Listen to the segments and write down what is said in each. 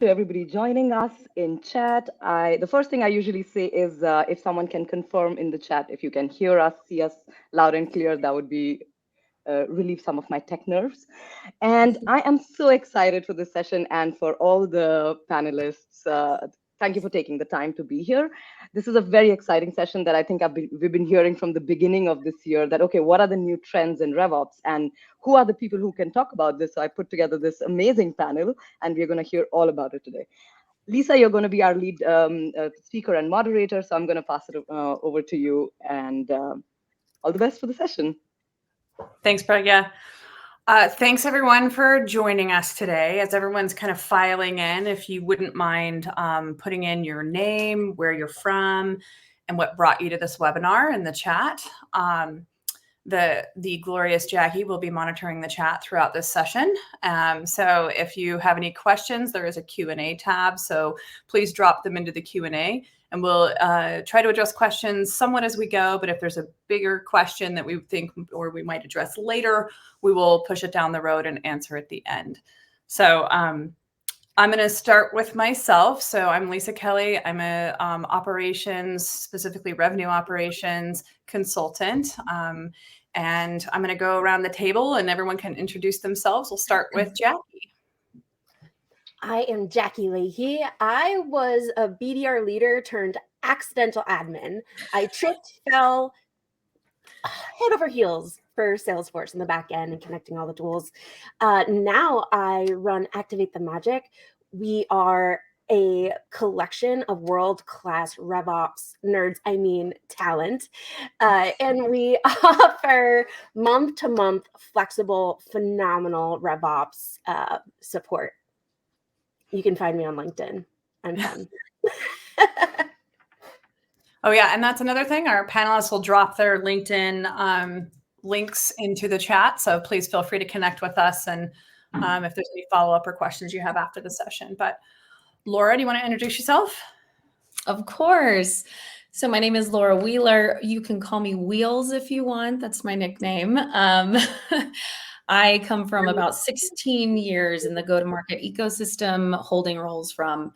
to everybody joining us in chat. The first thing I usually say is if someone can confirm in the chat if you can hear us, see us loud and clear, that would be relieve some of my tech nerves. And I am so excited for this session and for all the panelists. Thank you for taking the time to be here. This is a very exciting session that I think we've been hearing from the beginning of this year that, okay, what are the new trends in RevOps and who are the people who can talk about this? So I put together this amazing panel and we're going to hear all about it today. Lisa, you're going to be our lead speaker and moderator. So I'm going to pass it over to you and all the best for the session. Thanks, Pragya. Thanks, everyone, for joining us today. As everyone's kind of filing in, if you wouldn't mind putting in your name, where you're from, and what brought you to this webinar in the chat. The glorious Jackie will be monitoring the chat throughout this session. So if you have any questions, there is a Q&A tab. So please drop them into the Q&A. And we'll try to address questions somewhat as we go. But if there's a bigger question that we think or we might address later, we will push it down the road and answer at the end. So I'm going to start with myself. So I'm Lisa Kelly. I'm a operations, specifically revenue operations consultant. And I'm going to go around the table and everyone can introduce themselves. We'll start with Jackie. I am Jackie Leahy. I was a BDR leader turned accidental admin. I tripped, fell, head over heels for Salesforce in the back end and connecting all the tools. Now I run Activate the Magic. We are a collection of world-class RevOps nerds, talent. And we offer month-to-month flexible, phenomenal RevOps support. You can find me on LinkedIn. I'm fun. Oh, yeah. And that's another thing. Our panelists will drop their LinkedIn links into the chat. So please feel free to connect with us. And if there's any follow-up or questions you have after the session. But Laura, do you want to introduce yourself? Of course. So my name is Laura Wheeler. You can call me Wheels if you want. That's my nickname. I come from about 16 years in the go-to-market ecosystem, holding roles from,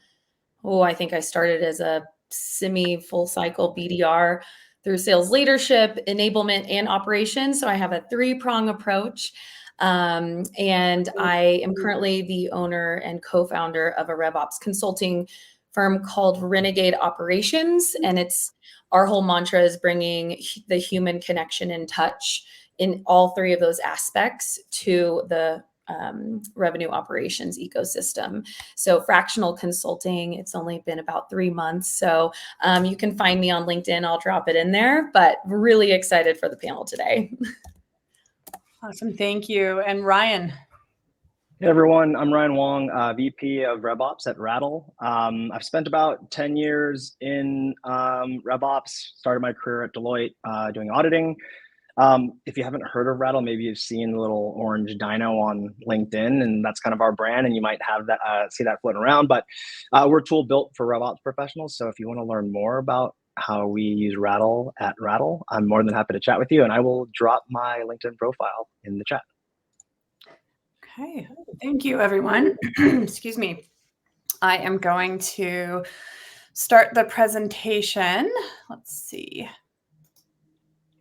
I think I started as a semi-full cycle BDR through sales leadership, enablement, and operations. So I have a three-prong approach. And I am currently the owner and co-founder of a RevOps consulting firm called Renegade Operations. And our whole mantra is bringing the human connection and touch in all three of those aspects to the revenue operations ecosystem. So fractional consulting, it's only been about 3 months. So you can find me on LinkedIn. I'll drop it in there, but really excited for the panel today. Awesome. Thank you. And Ryan. Hey everyone, I'm Ryan Wong, VP of RevOps at Rattle. I've spent about 10 years in RevOps, started my career at Deloitte doing auditing. If you haven't heard of Rattle, maybe you've seen the little orange dino on LinkedIn, and that's kind of our brand, and you might have that see that floating around. But we're a tool built for RevOps professionals, so if you want to learn more about how we use Rattle at Rattle, I'm more than happy to chat with you, and I will drop my LinkedIn profile in the chat. Okay, thank you, everyone. Excuse me. I am going to start the presentation. Let's see.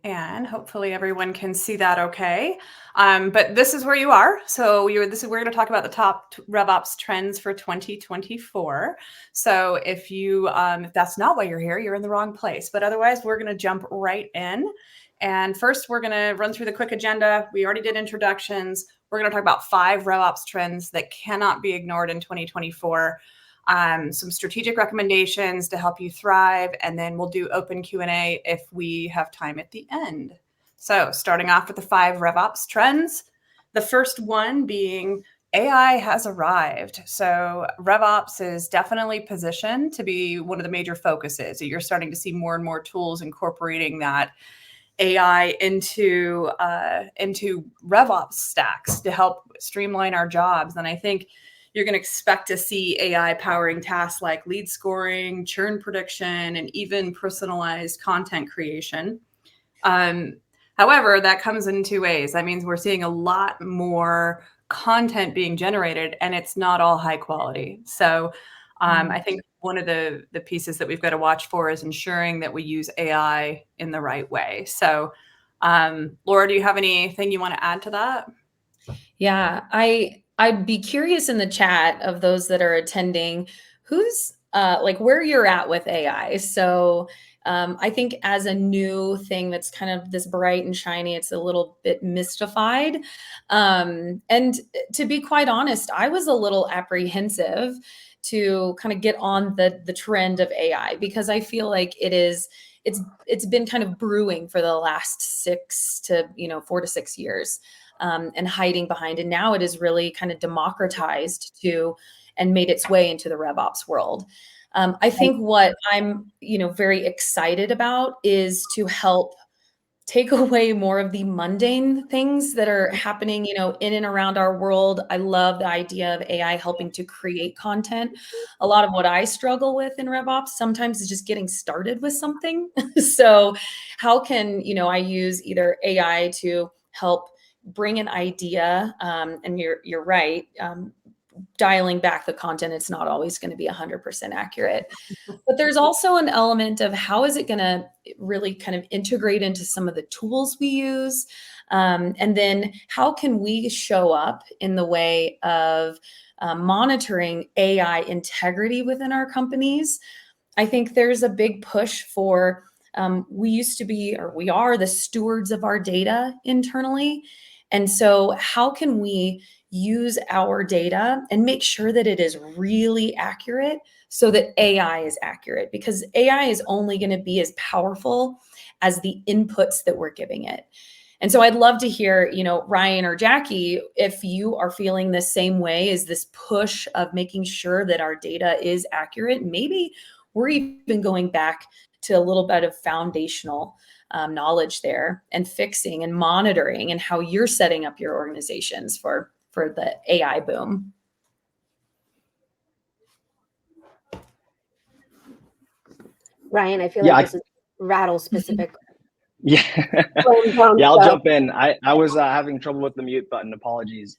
And hopefully everyone can see that okay. But this is where you are. So we're going to talk about the top RevOps trends for 2024. So if that's not why you're here, you're in the wrong place. But otherwise, we're going to jump right in. And first, we're going to run through the quick agenda. We already did introductions. We're going to talk about 5 RevOps trends that cannot be ignored in 2024. Some strategic recommendations to help you thrive, and then we'll do open Q&A if we have time at the end. So starting off with the 5 RevOps trends, the first one being AI has arrived. So RevOps is definitely positioned to be one of the major focuses. You're starting to see more and more tools incorporating that AI into RevOps stacks to help streamline our jobs. And I think you're going to expect to see AI powering tasks like lead scoring, churn prediction, and even personalized content creation. However, that comes in 2 ways. That means we're seeing a lot more content being generated, and it's not all high quality. So I think one of the pieces that we've got to watch for is ensuring that we use AI in the right way. So Laura, do you have anything you want to add to that? Yeah, I'd be curious in the chat of those that are attending, who's like where you're at with AI. So I think as a new thing that's kind of this bright and shiny, it's a little bit mystified. And to be quite honest, I was a little apprehensive to kind of get on the trend of AI, because I feel like it's been kind of brewing for the last 4 to 6 years. And hiding behind. And now it is really kind of democratized and made its way into the RevOps world. I think what I'm, very excited about is to help take away more of the mundane things that are happening, in and around our world. I love the idea of AI helping to create content. A lot of what I struggle with in RevOps sometimes is just getting started with something. So how can, I use either AI to help bring an idea, and you're right, dialing back the content, it's not always going to be 100% accurate. But there's also an element of how is it going to really kind of integrate into some of the tools we use, and then how can we show up in the way of monitoring AI integrity within our companies. I think there's a big push for we used to be, or we are, the stewards of our data internally. And so how can we use our data and make sure that it is really accurate so that AI is accurate? Because AI is only going to be as powerful as the inputs that we're giving it. And so I'd love to hear, Ryan or Jackie, if you are feeling the same way, is this push of making sure that our data is accurate. Maybe we're even going back to a little bit of foundational knowledge there, and fixing and monitoring, and how you're setting up your organizations for the AI boom. Ryan, I feel like this is Rattle specific. Yeah, yeah, I'll jump in. I was having trouble with the mute button. Apologies.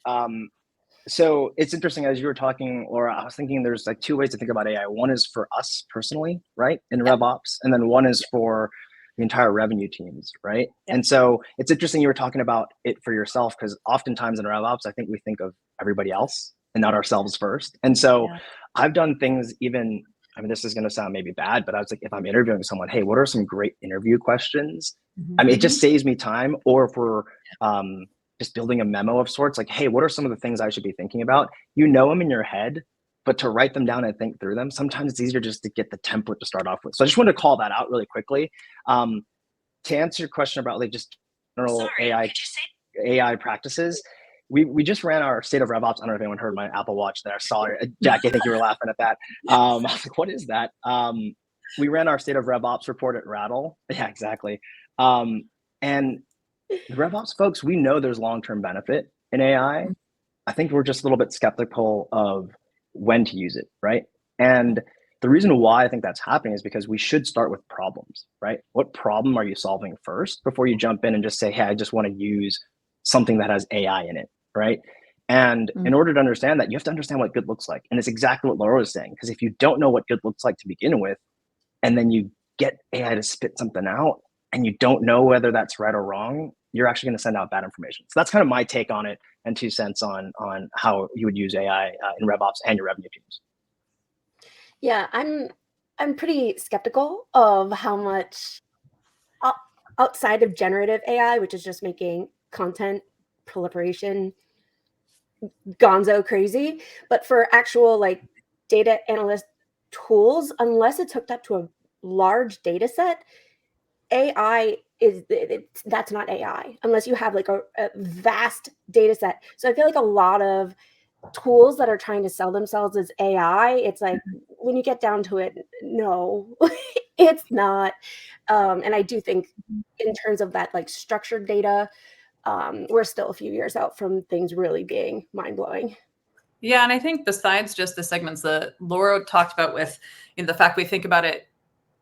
So it's interesting, as you were talking, Laura, I was thinking there's like two ways to think about AI. One is for us personally, right, in RevOps, and then one is for the entire revenue teams, right? Yep. And so it's interesting you were talking about it for yourself, because oftentimes in RevOps, I think we think of everybody else and not ourselves first. And so I've done things even, this is going to sound maybe bad, but I was like, if I'm interviewing someone, hey, what are some great interview questions? Mm-hmm. It just saves me time. Or if we're just building a memo of sorts, like, hey, what are some of the things I should be thinking about? You know them in your head, but to write them down and think through them, sometimes it's easier just to get the template to start off with. So I just wanted to call that out really quickly. To answer your question about like just general AI practices, we just ran our state of RevOps. I don't know if anyone heard my Apple Watch there. Sorry, Jack, I think you were laughing at that. I was like, what is that? We ran our state of RevOps report at Rattle. Yeah, exactly. And the RevOps folks, we know there's long-term benefit in AI. I think we're just a little bit skeptical of when to use it, right? And the reason why I think that's happening is because we should start with problems, right? What problem are you solving first before you jump in and just say, hey, I just want to use something that has AI in it, right? And in order to understand that, you have to understand what good looks like. And it's exactly what Laura was saying, because if you don't know what good looks like to begin with, and then you get AI to spit something out, and you don't know whether that's right or wrong, you're actually going to send out bad information. So that's kind of my take on it, and 2 cents on how you would use AI in RevOps and your revenue teams. Yeah, I'm pretty skeptical of how much outside of generative AI, which is just making content proliferation gonzo crazy, but for actual like data analyst tools, unless it's hooked up to a large data set, AI that's not AI unless you have like a vast data set. So I feel like a lot of tools that are trying to sell themselves as AI, it's like when you get down to it, no, it's not. And I do think in terms of that like structured data, we're still a few years out from things really being mind-blowing. Yeah, and I think besides just the segments that Laura talked about with the fact we think about it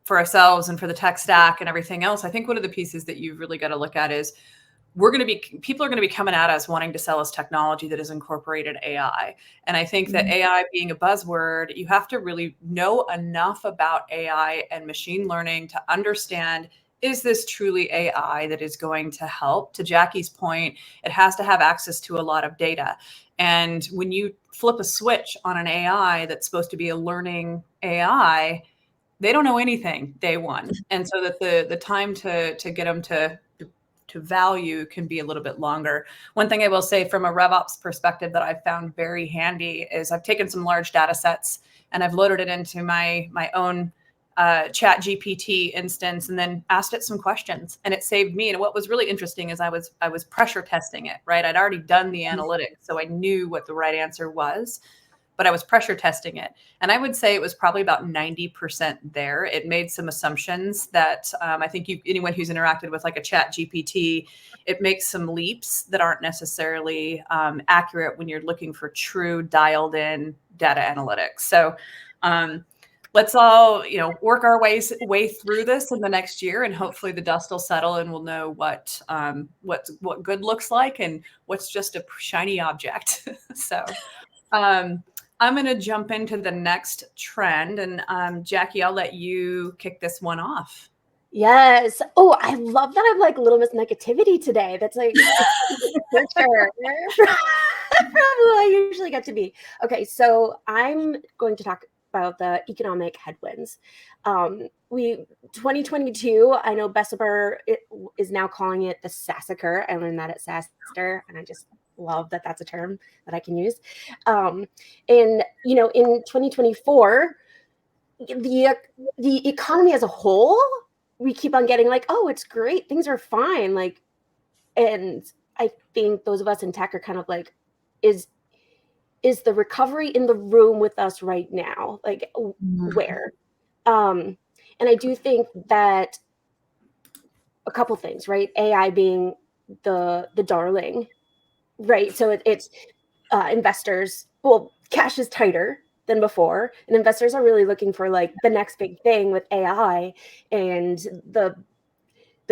for ourselves and for the tech stack and everything else, I think one of the pieces that you've really got to look at is people are going to be coming at us wanting to sell us technology that has incorporated AI. And I think that AI being a buzzword, you have to really know enough about AI and machine learning to understand, is this truly AI that is going to help? To Jackie's point, it has to have access to a lot of data. And when you flip a switch on an AI that's supposed to be a learning AI, they don't know anything day one. And so that the time to get them to value can be a little bit longer. One thing I will say from a RevOps perspective that I've found very handy is I've taken some large data sets and I've loaded it into my own chat GPT instance and then asked it some questions, and it saved me. And what was really interesting is I was pressure testing it, right? I'd already done the analytics, so I knew what the right answer was, but I was pressure testing it. And I would say it was probably about 90% there. It made some assumptions that I think anyone who's interacted with like a chat GPT, it makes some leaps that aren't necessarily accurate when you're looking for true dialed in data analytics. So let's all, work our way through this in the next year, and hopefully the dust will settle and we'll know what good looks like and what's just a shiny object. So I'm going to jump into the next trend, and Jackie, I'll let you kick this one off. Yes. Oh, I love that I'm like Little Miss Negativity today. That's like for sure from who I usually get to be. Okay, so I'm going to talk about the economic headwinds. 2022, I know Bessemer is now calling it the Sassacre. I learned that at SaaStr, and I just love that that's a term that I can use. And in 2024, the economy as a whole, we keep on getting like, oh, it's great, things are fine, like, and I think those of us in tech are kind of like, is the recovery in the room with us right now? Like, where? And I do think that a couple things, right? AI being the darling, right? So it's investors. Well, cash is tighter than before, and investors are really looking for like the next big thing with AI and the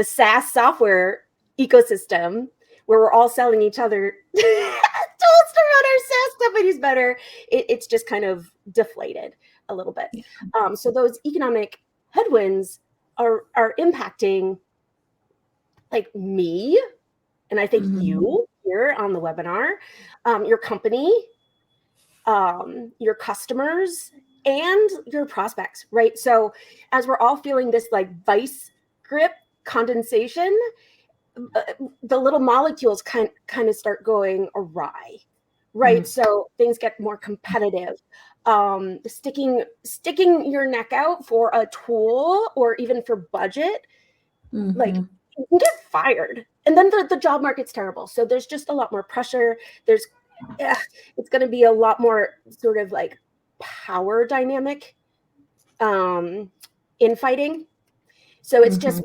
SaaS software ecosystem where we're all selling each other tools to run our SaaS companies better. It's just kind of deflated a little bit. So those economic headwinds are impacting like me, and I think you here on the webinar, your company, your customers, and your prospects, right? So as we're all feeling this like vice grip condensation, the little molecules kind of start going awry, right? So things get more competitive. Sticking your neck out for a tool or even for budget, like, you can get fired, and then the job market's terrible. So there's just a lot more pressure. It's going to be a lot more sort of like power dynamic infighting. So it's just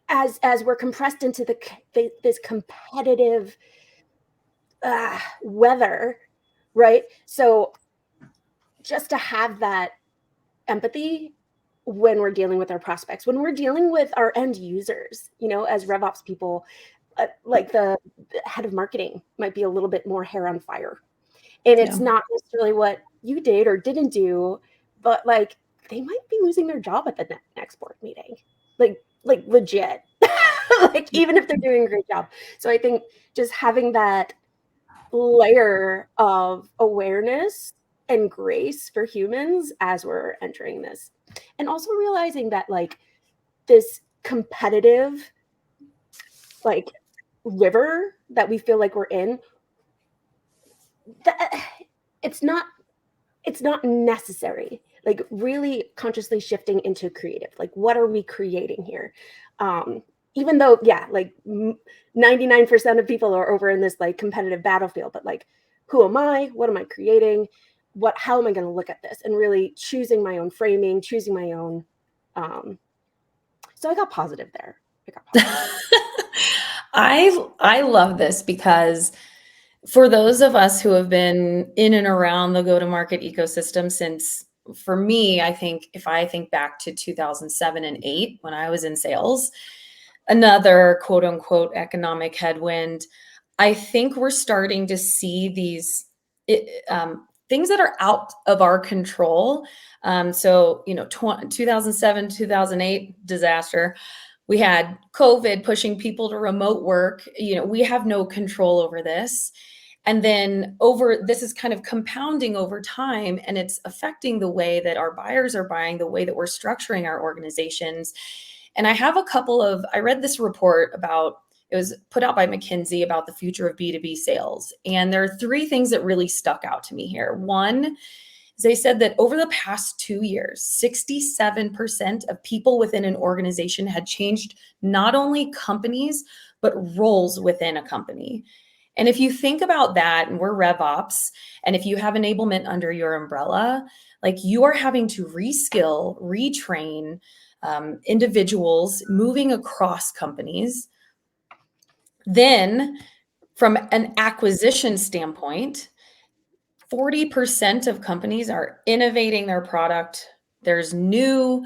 as we're compressed into this competitive weather, right? So just to have that empathy when we're dealing with our prospects, when we're dealing with our end users, as RevOps people, like the head of marketing might be a little bit more hair on fire. And it's not necessarily what you did or didn't do, but like they might be losing their job at the next board meeting, like legit, like even if they're doing a great job. So I think just having that layer of awareness and grace for humans as we're entering this, and also realizing that like this competitive like river that we feel like we're in, that it's not necessary. Like really consciously shifting into creative, like what are we creating here? Even though like 99% of people are over in this like competitive battlefield, but like, who am I? What am I creating? How am I going to look at this? And really choosing my own framing, choosing my own. So I got positive there. I love this because for those of us who have been in and around the go-to-market ecosystem since, for me, I think if I think back to 2007 and 2008 when I was in sales, another quote unquote economic headwind. I think we're starting to see these things that are out of our control. So, 2007, 2008 disaster, we had COVID pushing people to remote work. We have no control over this. And then this is kind of compounding over time, and it's affecting the way that our buyers are buying, the way that we're structuring our organizations. And I read this report it was put out by McKinsey about the future of B2B sales. And there are three things that really stuck out to me here. One, they said that over the past 2 years, 67% of people within an organization had changed not only companies, but roles within a company. And if you think about that, and we're RevOps, and if you have enablement under your umbrella, like you are having to reskill, retrain individuals moving across companies. Then from an acquisition standpoint, 40% of companies are innovating their product. There's new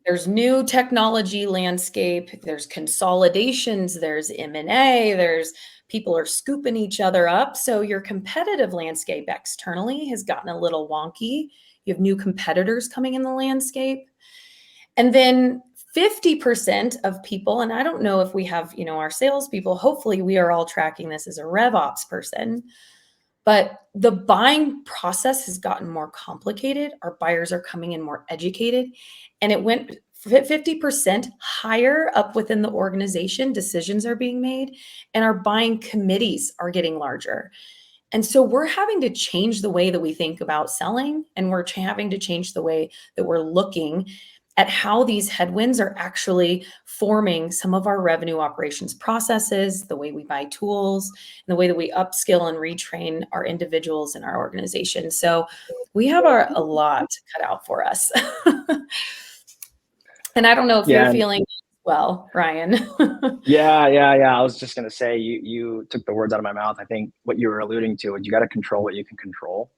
technology landscape, there's consolidations, there's M&A, there's people are scooping each other up. So your competitive landscape externally has gotten a little wonky. You have new competitors coming in the landscape. And then 50% of people, and I don't know if we have, our salespeople, hopefully we are all tracking this as a RevOps person, but the buying process has gotten more complicated. Our buyers are coming in more educated, and it went 50% higher up within the organization. Decisions are being made, and our buying committees are getting larger. And so we're having to change the way that we think about selling, and we're having to change the way that we're looking at how these headwinds are actually forming some of our revenue operations processes, the way we buy tools, and the way that we upskill and retrain our individuals in our organization. So we have a lot cut out for us. And I don't know if you're feeling well, Ryan. Yeah. I was just going to say, you took the words out of my mouth. I think what you were alluding to is you got to control what you can control.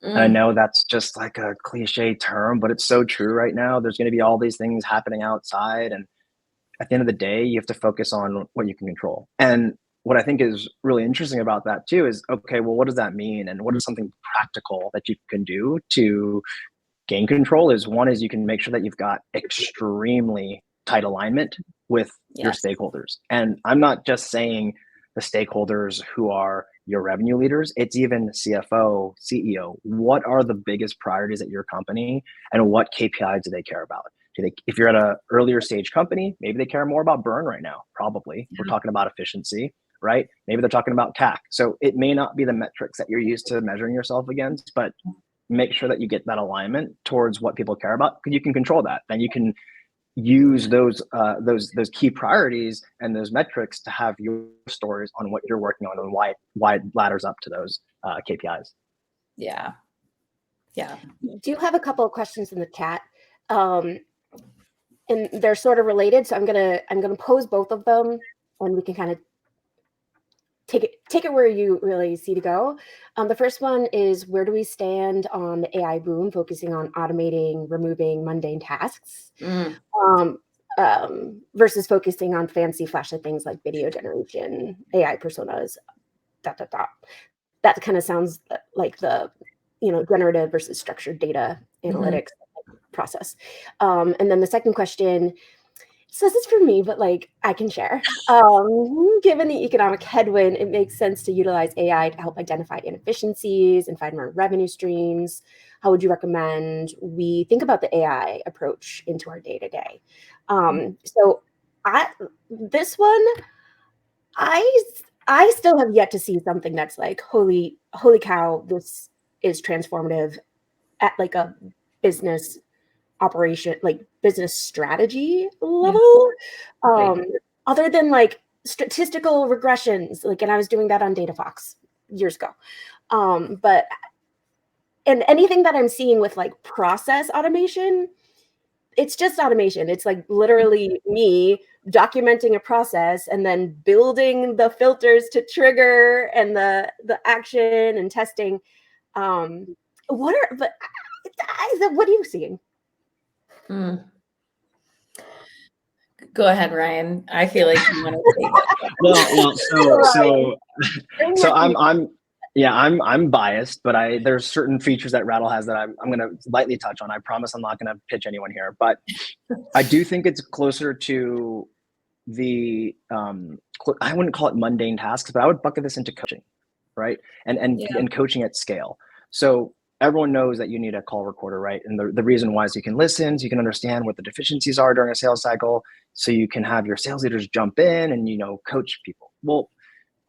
And I know that's just like a cliche term, but it's so true right now. There's going to be all these things happening outside. And at the end of the day, you have to focus on what you can control. And what I think is really interesting about that too is, okay, well, what does that mean? And what is something practical that you can do to gain control? One is you can make sure that you've got extremely tight alignment with your stakeholders. And I'm not just saying the stakeholders who are your revenue leaders, it's even CFO, CEO. What are the biggest priorities at your company, and what KPIs do they care about? If you're at an earlier stage company, maybe they care more about burn right now. Probably we're talking about efficiency, right? Maybe they're talking about CAC. So it may not be the metrics that you're used to measuring yourself against, but make sure that you get that alignment towards what people care about, because you can control that. Then you can use those key priorities and those metrics to have your stories on what you're working on and why it ladders up to those KPIs. Yeah. Do you have a couple of questions in the chat? And they're sort of related, so I'm gonna pose both of them, and we can kind of take it where you really see to go. The first one is, where do we stand on the AI boom, focusing on automating, removing mundane tasks, versus focusing on fancy, flashy things like video generation, AI personas, ... That kind of sounds like the generative versus structured data analytics process. And then the second question says it's for me, but I can share. Given the economic headwind, it makes sense to utilize AI to help identify inefficiencies and find more revenue streams. How would you recommend we think about the AI approach into our day-to-day? So this one, I still have yet to see something that's like, holy cow, this is transformative at a business operation, business strategy level. Other than statistical regressions, and I was doing that on DataFox years ago. But anything that I'm seeing with process automation, it's just automation. It's literally me documenting a process and then building the filters to trigger and the action and testing. What are you seeing? Go ahead, Ryan. I feel like you want to take it. So I'm biased, but there's certain features that Rattle has that I'm going to lightly touch on. I promise I'm not going to pitch anyone here, but I do think it's closer to the I wouldn't call it mundane tasks, but I would bucket this into coaching, right? And coaching at scale. So everyone knows that you need a call recorder, right? And the reason why is you can listen, so you can understand what the deficiencies are during a sales cycle, so you can have your sales leaders jump in and coach people. Well,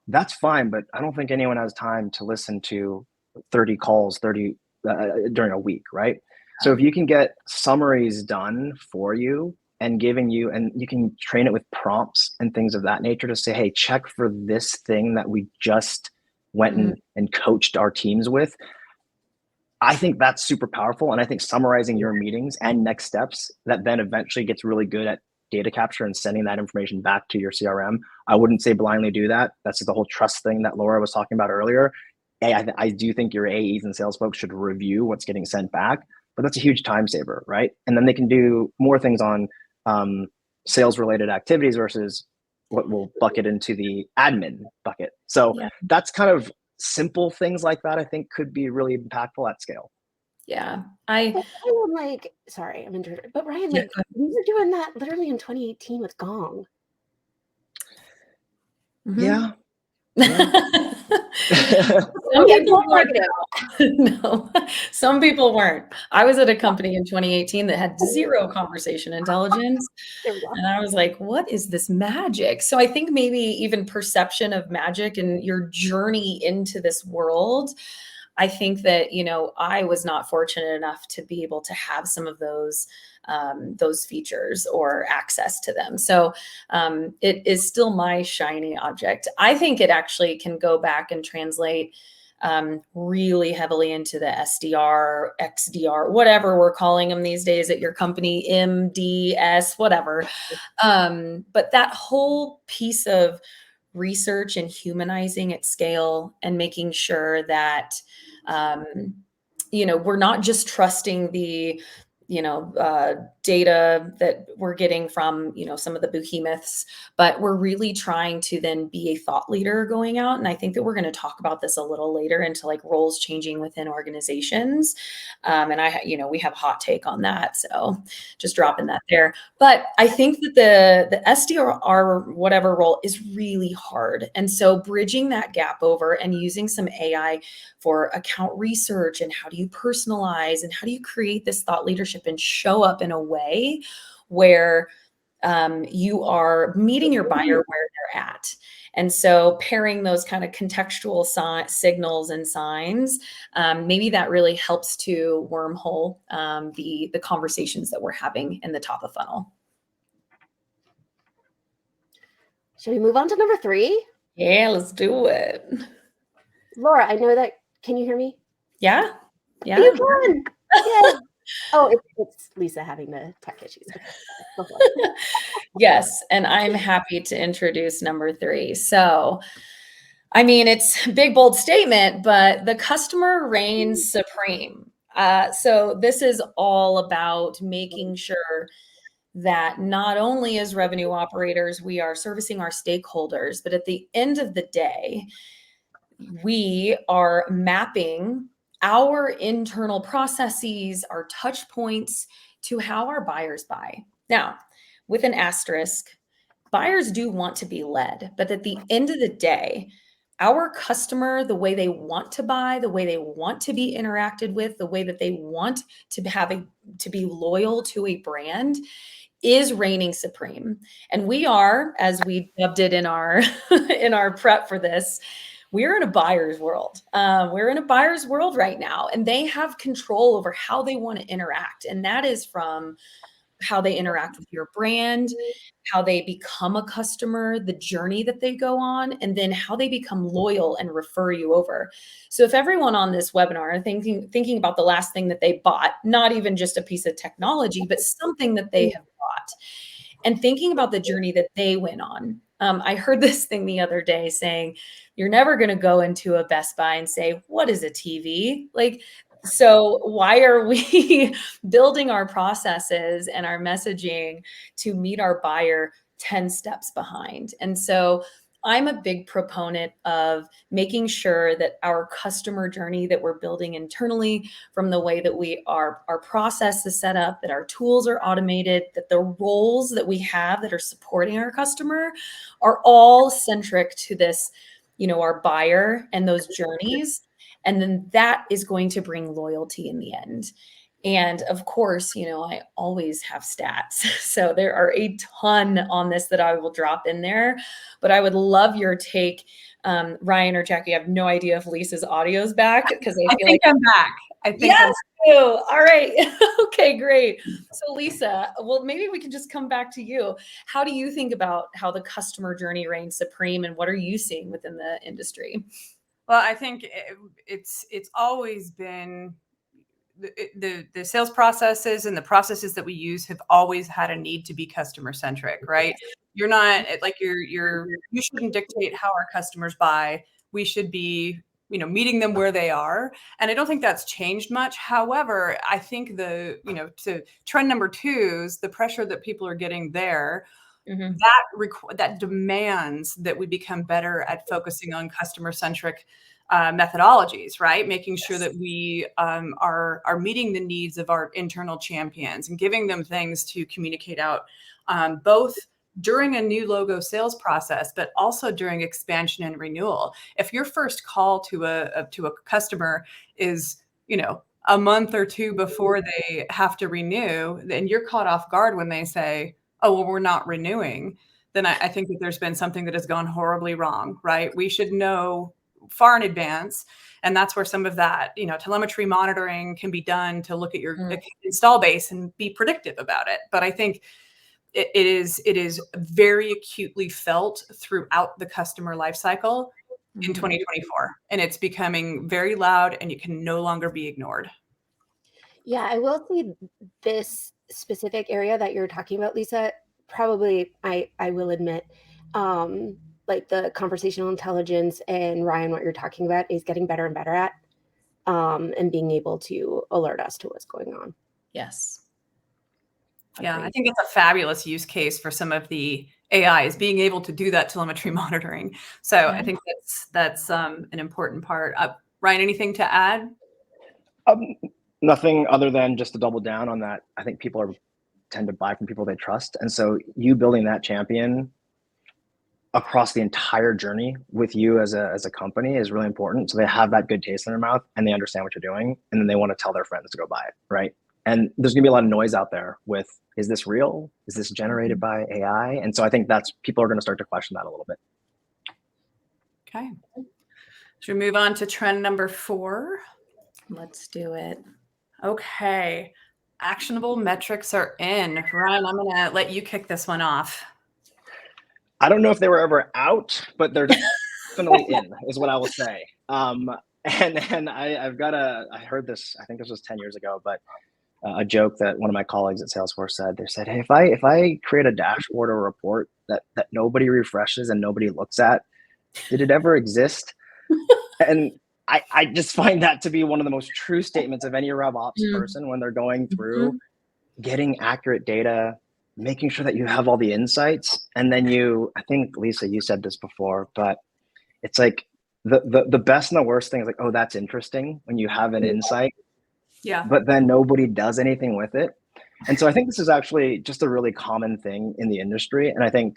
that's fine, but I don't think anyone has time to listen to 30 calls during a week, right? So if you can get summaries done for you and giving you, and you can train it with prompts and things of that nature to say, hey, check for this thing that we just went and coached our teams with. I think that's super powerful. And I think summarizing your meetings and next steps that then eventually gets really good at data capture and sending that information back to your CRM. I wouldn't say blindly do that. That's the whole trust thing that Laura was talking about earlier. I do think your AEs and sales folks should review what's getting sent back, but that's a huge time saver, right? And then they can do more things on sales related activities versus what we'll bucket into the admin bucket. So that's kind of simple things like that, I think, could be really impactful at scale. Yeah. Sorry, I'm interrupted. But Ryan, we were doing that literally in 2018 with Gong. Yeah. Some people weren't. No, some people weren't. I was at a company in 2018 that had zero conversation intelligence. And I was like, what is this magic? So I think maybe even perception of magic and your journey into this world, I think that, I was not fortunate enough to be able to have some of those features or access to them. So it is still my shiny object. I think it actually can go back and translate really heavily into the SDR, XDR, whatever we're calling them these days at your company, MDS, whatever. But that whole piece of research and humanizing at scale and making sure that, we're not just trusting the data that we're getting from, some of the behemoths, but we're really trying to then be a thought leader going out. And I think that we're going to talk about this a little later into like roles changing within organizations. And we have a hot take on that. So just dropping that there. But I think that the SDR, whatever role, is really hard. And so bridging that gap over and using some AI for account research and how do you personalize and how do you create this thought leadership and show up in a way where you are meeting your buyer where they're at. And so pairing those kind of contextual signals and signs, maybe that really helps to wormhole the conversations that we're having in the top of funnel. Should we move on to number 3? Yeah, let's do it. Laura, I know that. Can you hear me? Yeah. You can. Yeah. Oh, it's Lisa having the tech issues. Yes, and I'm happy to introduce number 3. So, I mean, it's a big, bold statement, but the customer reigns supreme. So this is all about making sure that not only as revenue operators, we are servicing our stakeholders, but at the end of the day, we are mapping our internal processes, our touch points to how our buyers buy. Now, with an asterisk, buyers do want to be led, but at the end of the day, our customer, the way they want to buy, the way they want to be interacted with, the way that they want to to be loyal to a brand is reigning supreme. And we are, as we dubbed it in our in our prep for this, we're in a buyer's world. We're in a buyer's world right now, and they have control over how they want to interact. And that is from how they interact with your brand, how they become a customer, the journey that they go on, and then how they become loyal and refer you over. So if everyone on this webinar thinking about the last thing that they bought, not even just a piece of technology, but something that they have bought, and thinking about the journey that they went on. I heard this thing the other day saying, you're never going to go into a Best Buy and say, what is a TV? Like, So why are we building our processes and our messaging to meet our buyer 10 steps behind? And so I'm a big proponent of making sure that our customer journey that we're building internally, from the way that our process is set up, that our tools are automated, that the roles that we have that are supporting our customer are all centric to this, our buyer and those journeys. And then that is going to bring loyalty in the end. And of course, I always have stats. So there are a ton on this that I will drop in there, but I would love your take. Ryan or Jackie, I have no idea if Lisa's audio is back, because I feel think like I'm back. I think yes, all right. Okay, great. So Lisa, well, maybe we can just come back to you. How do you think about how the customer journey reigns supreme, and what are you seeing within the industry? Well, I think it's always been the sales processes and the processes that we use have always had a need to be customer centric, right? You're not like you shouldn't dictate how our customers buy. We should be, meeting them where they are. And I don't think that's changed much. However, I think to trend number 2's the pressure that people are getting there, that demands that we become better at focusing on customer centric methodologies, right? Making sure that we are meeting the needs of our internal champions and giving them things to communicate out, both during a new logo sales process, but also during expansion and renewal. If your first call to a customer is, a month or 2 before they have to renew, then you're caught off guard when they say, "Oh, well, we're not renewing," then I think that there's been something that has gone horribly wrong, right? We should know far in advance. And that's where some of that, telemetry monitoring can be done to look at your install base and be predictive about it. But I think it is very acutely felt throughout the customer lifecycle in 2024. And it's becoming very loud, and it can no longer be ignored. Yeah, I will say this specific area that you're talking about, Lisa, probably I will admit, like the conversational intelligence and Ryan, what you're talking about is getting better and better at, and being able to alert us to what's going on. Yes. Yeah, I think it's a fabulous use case for some of the AIs being able to do that telemetry monitoring. So I think that's an important part. Ryan, anything to add? Nothing other than just to double down on that. I think people tend to buy from people they trust. And so you building that champion across the entire journey with you as a company is really important. So they have that good taste in their mouth and they understand what you're doing. And then they want to tell their friends to go buy it, right? And there's gonna be a lot of noise out there with, is this real? Is this generated by AI? And so I think people are gonna start to question that a little bit. Okay. Should we move on to trend number 4? Let's do it. Okay. Actionable metrics are in. Ryan, I'm going to let you kick this one off. I don't know if they were ever out, but they're definitely in, is what I will say. And I heard this, I think this was 10 years ago, but a joke that one of my colleagues at Salesforce said. They said, "Hey, if I create a dashboard or a report that nobody refreshes and nobody looks at, did it ever exist?" And I just find that to be one of the most true statements of any RevOps person when they're going through getting accurate data, making sure that you have all the insights. And then I think, Lisa, you said this before, but it's like the best and the worst thing is like, oh, that's interesting when you have an insight, but then nobody does anything with it. And so I think this is actually just a really common thing in the industry. And I think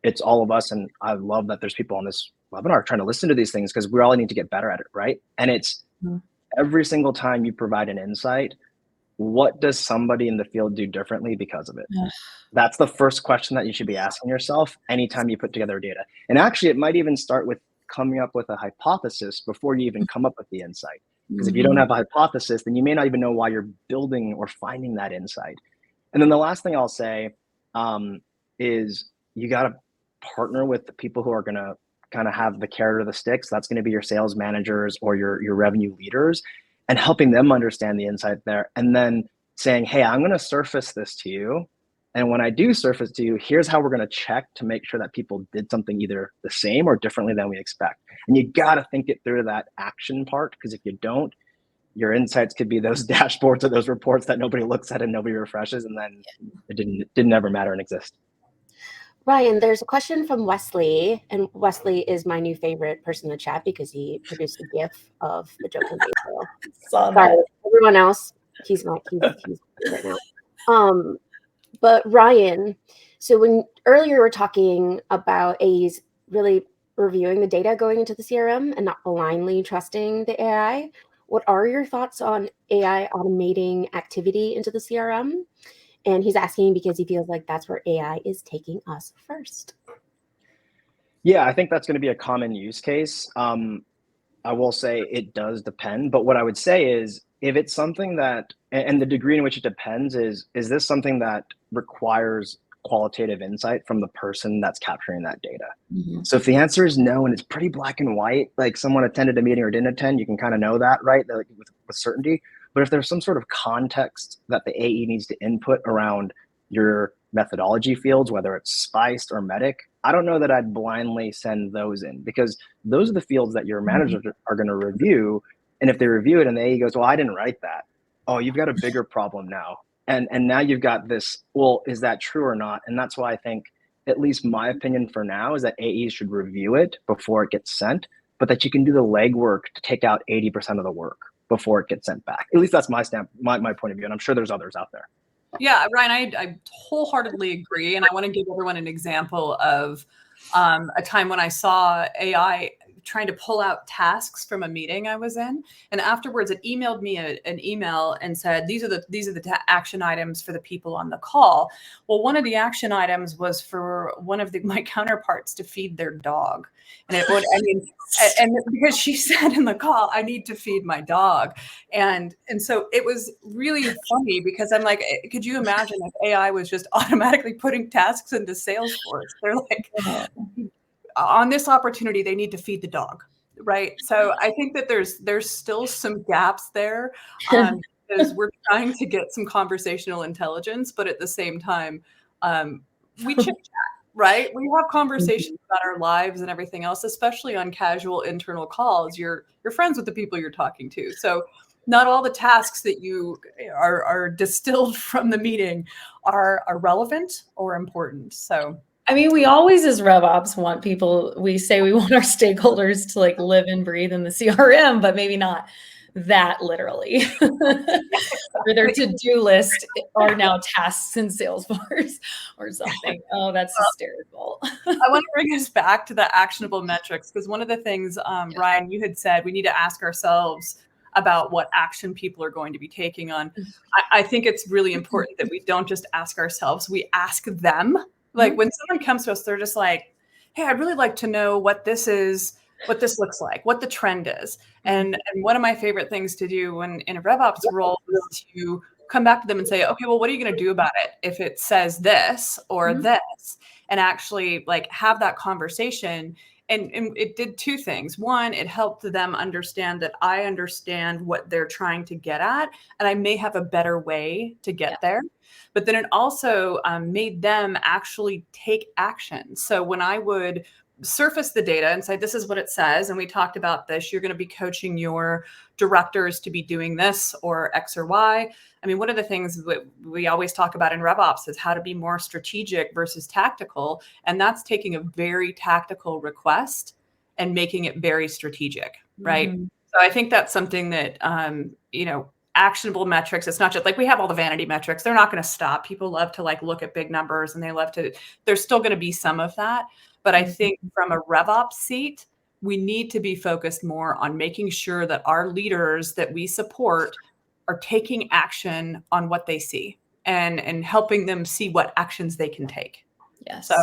it's all of us. And I love that there's people on this webinar trying to listen to these things because we all need to get better at it, right? And it's every single time you provide an insight, what does somebody in the field do differently because of it? That's the first question that you should be asking yourself anytime you put together data. And actually, it might even start with coming up with a hypothesis before you even come up with the insight. Because if you don't have a hypothesis, then you may not even know why you're building or finding that insight. And then the last thing I'll say is you got to partner with the people who are going to kind of have the carrot or the sticks. That's going to be your sales managers or your revenue leaders, and helping them understand the insight there. And then saying, hey, I'm going to surface this to you. And when I do surface to you, here's how we're going to check to make sure that people did something either the same or differently than we expect. And you got to think it through that action part, because if you don't, your insights could be those dashboards or those reports that nobody looks at and nobody refreshes, and then it didn't ever matter and exist. Ryan, there's a question from Wesley, and Wesley is my new favorite person in the chat because he produced a GIF of the Joker Basil. Sorry, everyone else, he's right now. But Ryan, so when earlier we were talking about AEs really reviewing the data going into the CRM and not blindly trusting the AI, what are your thoughts on AI automating activity into the CRM? And he's asking because he feels like that's where AI is taking us first. Yeah, I think that's going to be a common use case. I will say it does depend, but what I would say is if it's something that, and the degree in which it depends is this something that requires qualitative insight from the person that's capturing that data? Mm-hmm. So if the answer is no, and it's pretty black and white, like someone attended a meeting or didn't attend, you can kind of know that, right? Like with certainty. But if there's some sort of context that the AE needs to input around your methodology fields, whether it's spiced or medic, I don't know that I'd blindly send those in, because those are the fields that your managers are going to review. And if they review it and the AE goes, well, I didn't write that. Oh, you've got a bigger problem now. And now you've got this, well, is that true or not? And that's why I think, at least my opinion for now, is that AEs should review it before it gets sent, but that you can do the legwork to take out 80% of the work before it gets sent back. At least that's my point of view. And I'm sure there's others out there. Yeah, Ryan, I wholeheartedly agree. And I want to give everyone an example of a time when I saw AI trying to pull out tasks from a meeting I was in. And afterwards, it emailed me an email and said, these are the action items for the people on the call. Well, one of the action items was for one of my counterparts to feed their dog. And it would, and because she said in the call, I need to feed my dog. And so it was really funny because I'm like, could you imagine if AI was just automatically putting tasks into Salesforce? They're like, on this opportunity, they need to feed the dog, right? So I think that there's still some gaps there because we're trying to get some conversational intelligence, but at the same time, we chit chat, right? We have conversations about our lives and everything else, especially on casual internal calls. You're friends with the people you're talking to, so not all the tasks that you are distilled from the meeting are relevant or important. So. I mean, we always, as RevOps, we say we want our stakeholders to like live and breathe in the CRM, but maybe not that literally. Or their to-do list are now tasks in Salesforce or something. Oh, that's hysterical. I want to bring us back to the actionable metrics, because one of the things, Ryan, you had said we need to ask ourselves about what action people are going to be taking on. I think it's really important that we don't just ask ourselves, we ask them. Like when someone comes to us, they're just like, hey, I'd really like to know what this is, what this looks like, what the trend is. And one of my favorite things to do when in a RevOps role is to come back to them and say, okay, well, what are you going to do about it if it says this or this? And actually like have that conversation. And it did two things. One, it helped them understand that I understand what they're trying to get at, and I may have a better way to get there. But then it also made them actually take action. So when I would surface the data and say, this is what it says, and we talked about this, you're going to be coaching your directors to be doing this or X or Y. I mean, one of the things that we always talk about in RevOps is how to be more strategic versus tactical. And that's taking a very tactical request and making it very strategic, right? So I think that's something that, actionable metrics. It's not just like we have all the vanity metrics. They're not going to stop. People love to like look at big numbers and there's still going to be some of that. But I think from a RevOps seat, we need to be focused more on making sure that our leaders that we support are taking action on what they see and helping them see what actions they can take. Yes. So,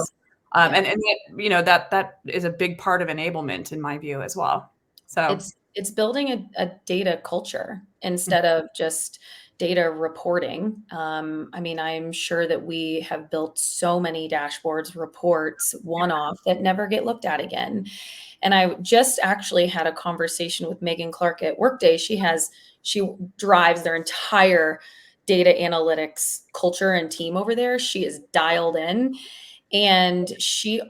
that is a big part of enablement in my view as well. So it's building a data culture instead of just data reporting. I mean, I'm sure that we have built so many dashboards, reports, one-off that never get looked at again. And I just actually had a conversation with Megan Clark at Workday. She drives their entire data analytics culture and team over there. She is dialed in. And she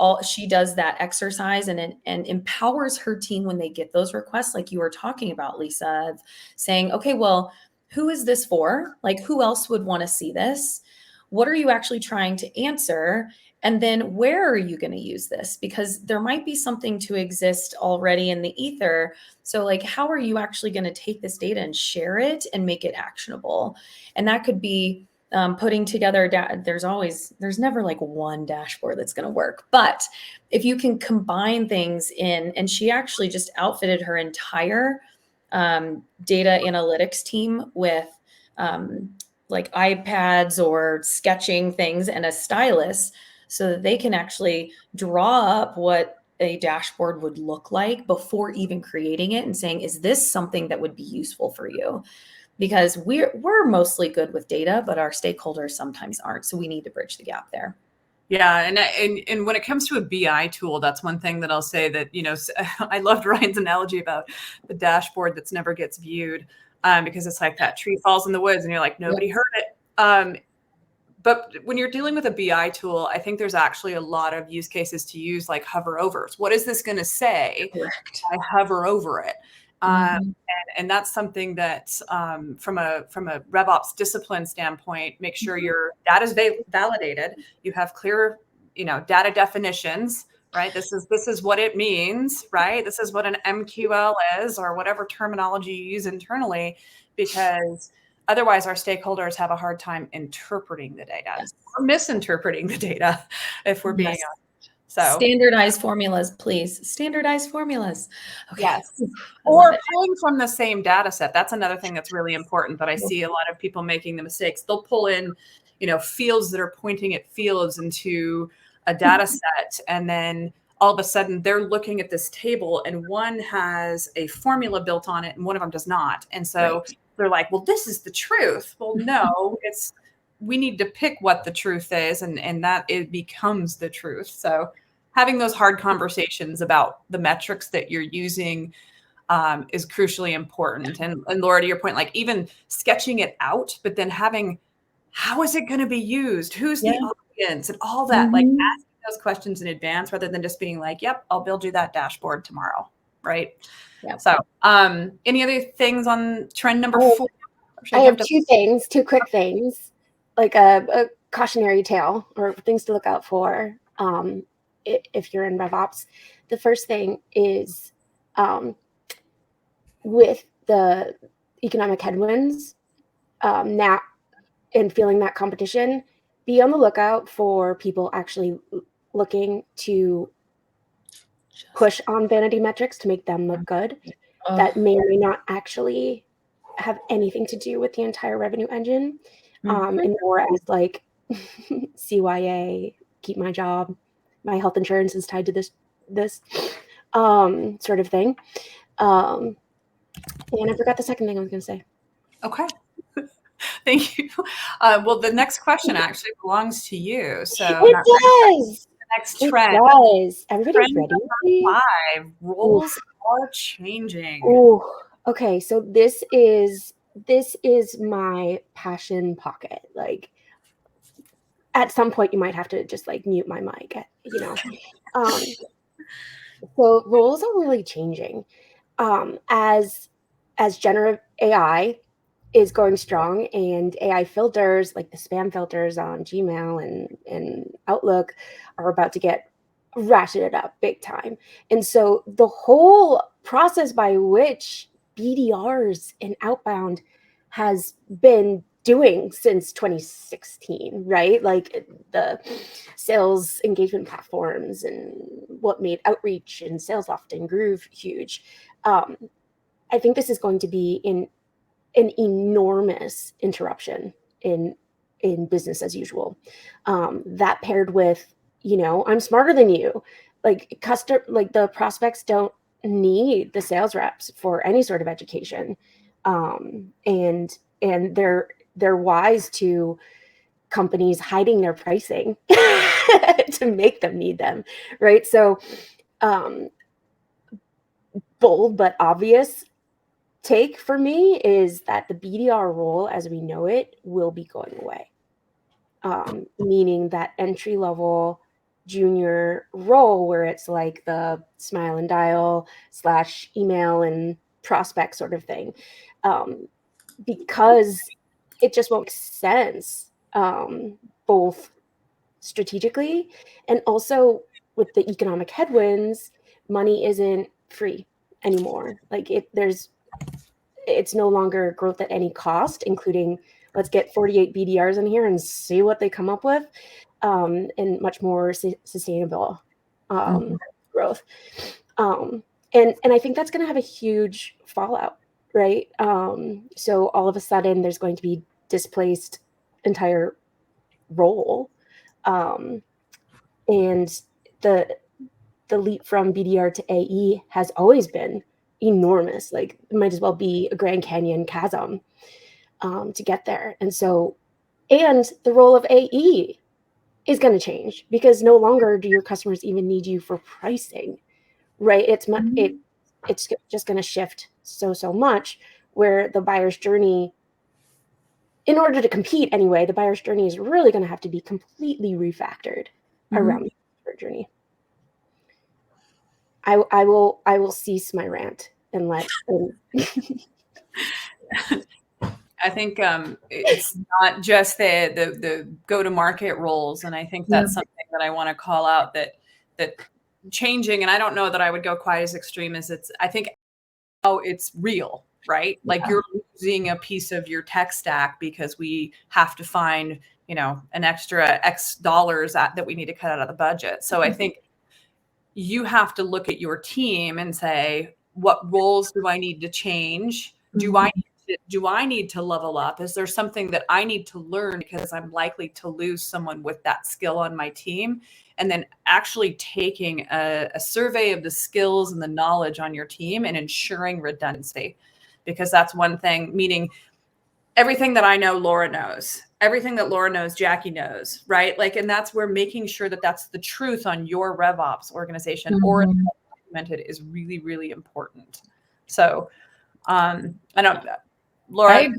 does that exercise and empowers her team when they get those requests, like you were talking about, Lisa, of saying, okay, well, who is this for? Like, who else would want to see this? What are you actually trying to answer? And then where are you going to use this? Because there might be something to exist already in the ether. So like, how are you actually going to take this data and share it and make it actionable? And that could be putting together, there's never like one dashboard that's going to work. But if you can combine things in, and she actually just outfitted her entire data analytics team with like iPads or sketching things and a stylus so that they can actually draw up what a dashboard would look like before even creating it and saying, is this something that would be useful for you? Because we're mostly good with data, but our stakeholders sometimes aren't. So we need to bridge the gap there. Yeah, and when it comes to a BI tool, that's one thing that I'll say that, you know, I loved Ryan's analogy about the dashboard that's never gets viewed, because it's like that tree falls in the woods and you're like, nobody heard it. But when you're dealing with a BI tool, I think there's actually a lot of use cases to use, like hover overs. What is this going to say? Correct. I hover over it. And that's something that from a RevOps discipline standpoint, make sure your data is validated. You have clear, you know, data definitions, right? This is what it means, right? This is what an MQL is, or whatever terminology you use internally, because otherwise our stakeholders have a hard time interpreting the data or misinterpreting the data, if we're being honest. So standardized formulas, please. Standardized formulas. Okay. Yes. Or pulling from the same data set. That's another thing that's really important that I see a lot of people making the mistakes. They'll pull in, you know, fields that are pointing at fields into a data set. And then all of a sudden they're looking at this table and one has a formula built on it and one of them does not. And so they're like, well, this is the truth. Well, no, we need to pick what the truth is, and that it becomes the truth. So having those hard conversations about the metrics that you're using is crucially important. And Laura, to your point, like even sketching it out, but then having, how is it going to be used? Who's the audience and all that? Like asking those questions in advance rather than just being like, yep, I'll build you that dashboard tomorrow. Right. Yeah. So any other things on trend number 4? I have two quick things, like a cautionary tale or things to look out for if you're in RevOps. The first thing is with the economic headwinds now and feeling that competition, be on the lookout for people actually looking to push on vanity metrics to make them look good. That may or may not actually have anything to do with the entire revenue engine, and more as like CYA, keep my job, my health insurance is tied to this sort of thing. And I forgot the second thing I was going to say. Okay. Thank you. Well, the next question actually belongs to you. So it does. The next trend. It does. Everybody's ready. Number 5. Roles are changing. Ooh. Okay, so this is my passion pocket. Like, at some point, you might have to just like mute my mic. You know. So roles are really changing. As generative AI is going strong and AI filters like the spam filters on Gmail and Outlook are about to get ratcheted up big time. And so the whole process by which BDRs and outbound has been doing since 2016, right? Like the sales engagement platforms and what made Outreach and SalesLoft and Groove huge. I think this is going to be an enormous interruption in business as usual. That paired with, you know, I'm smarter than you. Like the prospects don't need the sales reps for any sort of education. And they're wise to companies hiding their pricing to make them need them, right? So bold but obvious take for me is that the BDR role as we know it will be going away. Meaning that entry level junior role where it's like the smile and dial / email and prospect sort of thing, because it just won't make sense, both strategically and also with the economic headwinds. Money isn't free anymore. Like it's no longer growth at any cost, including let's get 48 BDRs in here and see what they come up with, and much more sustainable growth. And I think that's going to have a huge fallout, right? So all of a sudden there's going to be displaced entire role. And the leap from BDR to AE has always been enormous. Like it might as well be a Grand Canyon chasm to get there. And the role of AE is going to change because no longer do your customers even need you for pricing, right? It's just going to shift so much, where the buyer's journey, in order to compete anyway, the buyer's journey is really going to have to be completely refactored around the customer journey. I will cease my rant and let. I think it's not just the go-to-market roles, and I think that's something that I want to call out, that changing. And I don't know that I would go quite as extreme as I think it's real, right? Like you're losing a piece of your tech stack because we have to find an extra X dollars that we need to cut out of the budget. So I think you have to look at your team and say, what roles do I need to change? Do I need to level up? Is there something that I need to learn because I'm likely to lose someone with that skill on my team? And then actually taking a survey of the skills and the knowledge on your team and ensuring redundancy, because that's one thing, meaning everything that I know, Laura knows. Everything that Laura knows, Jackie knows, right? Like, and that's where making sure that that's the truth on your RevOps organization or documented is really, really important. So I don't, Laura.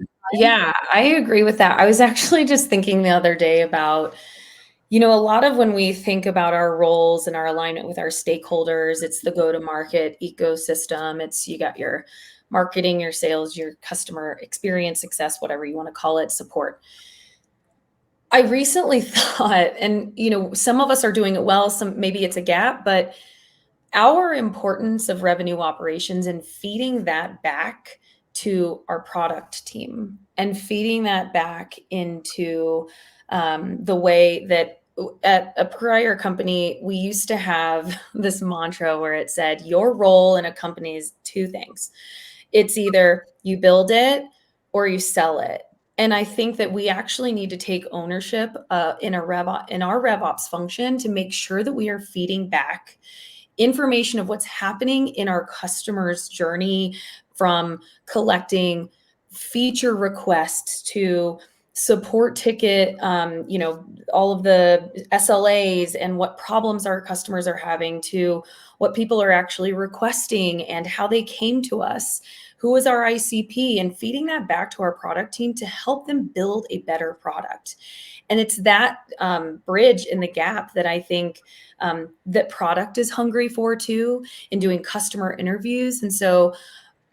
I agree with that. I was actually just thinking the other day about, a lot of when we think about our roles and our alignment with our stakeholders, it's the go-to-market ecosystem. It's, you got your marketing, your sales, your customer experience, success, whatever you want to call it, support. I recently thought, and some of us are doing it well, some maybe it's a gap, but our importance of revenue operations and feeding that back to our product team and feeding that back into the way that at a prior company, we used to have this mantra where it said, your role in a company is two things. It's either you build it or you sell it. And I think that we actually need to take ownership in our RevOps function to make sure that we are feeding back information of what's happening in our customers' journey, from collecting feature requests to support ticket, all of the SLAs and what problems our customers are having, to what people are actually requesting and how they came to us, who is our ICP, and feeding that back to our product team to help them build a better product. And it's that bridge in the gap that I think that product is hungry for too, in doing customer interviews. And so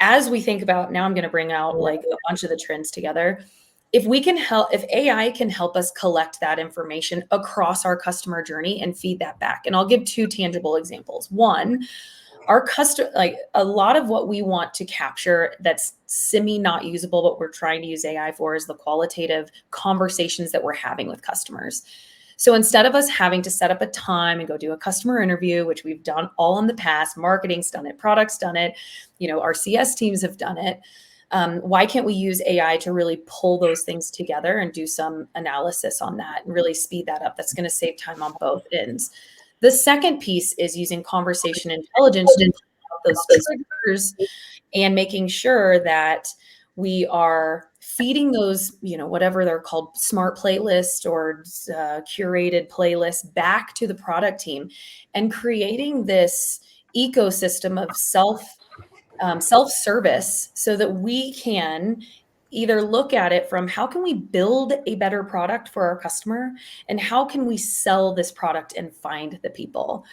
as we think about, now I'm going to bring out like a bunch of the trends together. If AI can help us collect that information across our customer journey and feed that back. And I'll give two tangible examples. One, our customer, like a lot of what we want to capture that's not usable, but we're trying to use AI for, is the qualitative conversations that we're having with customers. So instead of us having to set up a time and go do a customer interview, which we've done all in the past, marketing's done it, product's done it, our CS teams have done it. Why can't we use AI to really pull those things together and do some analysis on that and really speed that up? That's going to save time on both ends. The second piece is using conversation intelligence to help those triggers and making sure that we are feeding those, whatever they're called, smart playlists or curated playlists, back to the product team, and creating this ecosystem of self-service so that we can either look at it from how can we build a better product for our customer, and how can we sell this product and find the people